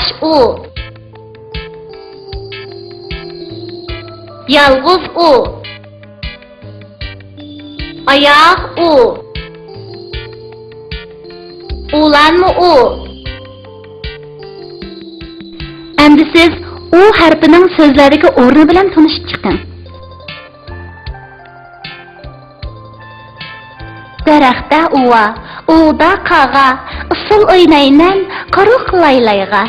Baş u. Yalğız u. Ayaq u. Ulanma u. Endi siz u harfining so'zlariga o'rni bilan tanishib chiqing. Daraxtda uva, uvda qağa, usul o'ynayman qaruq laylayga.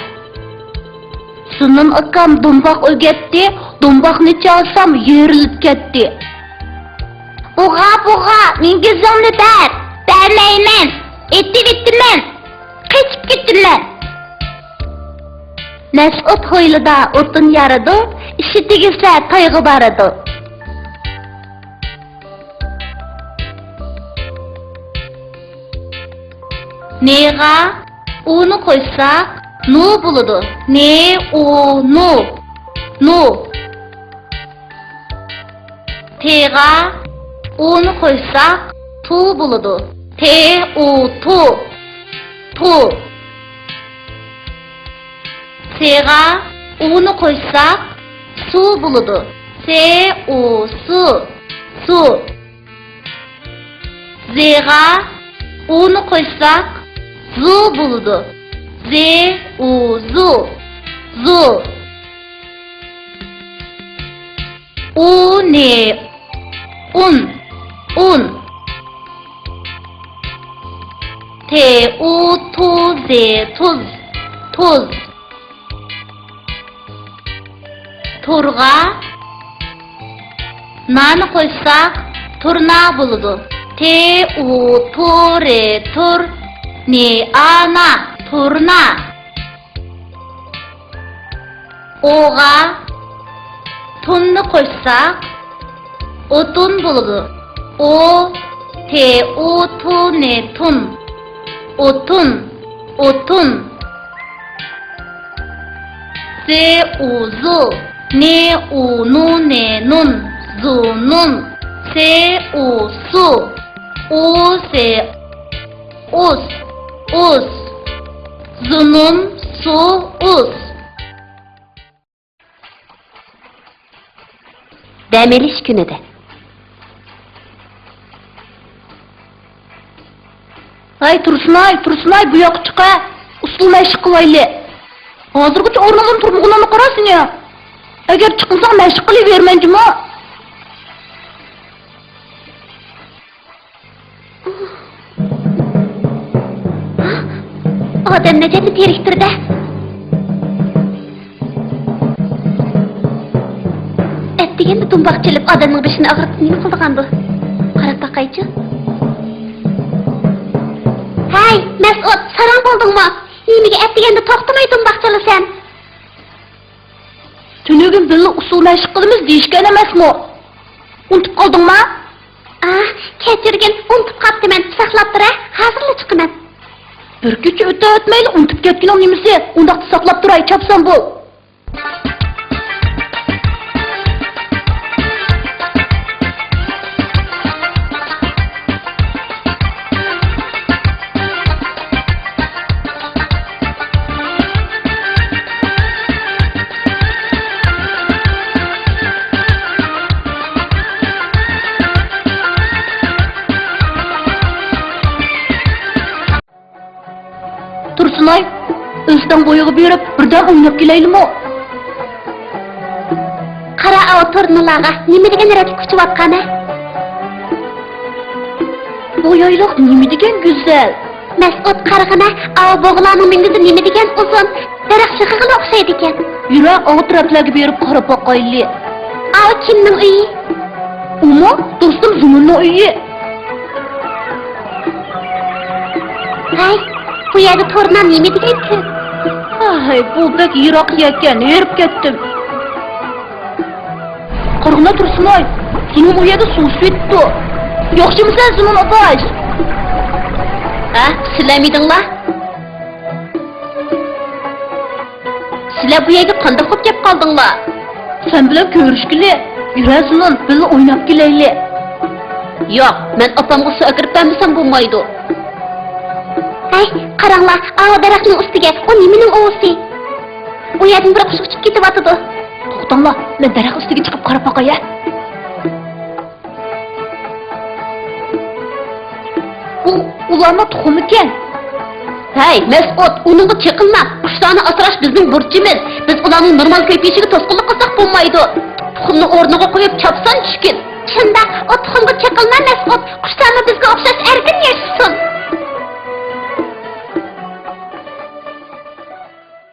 Sunun akam dumboq o'gatdi, dumboqni chalsam yerilib ketdi. Buğa, menga zomni bermayman, etdim, qechib ketdilar. Mas'ud ho'ylida o'tin yaridi, ishi tegilsa toyg'i baridi. Nega uni qo'ysak, nu bo'ladi. Ne, u, nu. Tega uni qo'ysak, tu bo'ladi. Te, u, tu. Sega uni qo'ysak, su bo'ladi. Se, u, su. Zega uni qo'ysak, zu bo'ladi. Ze, u, zu. U, ne, un. Te, u, tu, ze, tuz. Turga nani qo'ysak, turna bo'ladi. Te, u, re, tur. Ne, ana, turna. Oga tunni qo'ysak, o'tun bo'ladi. O, te, u, tu, ne, tun. O'tun. Se, u, zu. Ne, u, nu, ne, nun. Zu, nun. Se, u, su. U, se, us. Zunun, su, us. Dam olish kunida. Ay Tursunay, bu yoqqa chiqa. Usul mashq qilayli. Hozirgacha o'rnidan turmag'inni qarasin ya. Agar chiqsang mashq qilavermanjimi? Odam najati teriktirdi. Deganda dumboq chelib odamning beshini og'ritib nima qildigan bu? Qarab baqaychi. Hay, Mas'ud, sarang bo'ldingmi? Nimaga deganda to'xtamay dumboq chalasan? Tunugim billa usul mashq qilamiz deyishgan emasmi? Unutib qoldingmi? Kechirgin, unutib qolibman. Saqlab tur, hozirla chiqaman. Bir kecha o'tmayli unutib ketgan nimasi? Undaqda saqlab turay, chapsan bo'l. Tursunay, o'zdan bo'yiga berib, birdan o'ynab kelaylikmi? Qara, o'tirnilarga nima degan ratib kuchayotgani? Bu yoyliq nima degan go'zal. Mas'ud qarag'ana, bo'g'larning mingida nima degan uzun, daraxt shig'iga o'xshaydi ekan. Yura, o'tirablarga berib qarab boqaylik. Kimning uyi? Umi, do'stim Zumunning uyi. Hay, bu yerda tornam nima degan-ku? Ay, bu bek yiroq ekan, erib ketdim. Qarg'ina Tursunay, sening u yerda suv sepdi. Yo'qchimisan Zumun opash? Sizlarmidinglar? Sizlar bu yerga qanday qo'yib kelib qoldinglar? Sen bilan ko'rishgili, yurasin, birga o'ynab kelaylik. Yo'q, men opamga suv akirib bermasam bo'lmaydi. Hay, qaranglar, daraxtning ustiga, o nimaning o'zi? Bu yerden bir qush uçib ketyapti. To'xtanglar, men daraxt ustiga chiqib qarab boqay. Ularni tuxum ekan. Hey, Mas'ud, uningga chiqilma. Qushlarni asrash bizning burchimiz. Biz ularning normal ko'payishiga to'sqinlik qilsak bo'lmaydi. Tuxumni o'rniga qo'yib chopsan tushkin. Shunda, o tuxumga chiqilma Mas'ud. Qushlarni bizga o'xshash erkin yashasin.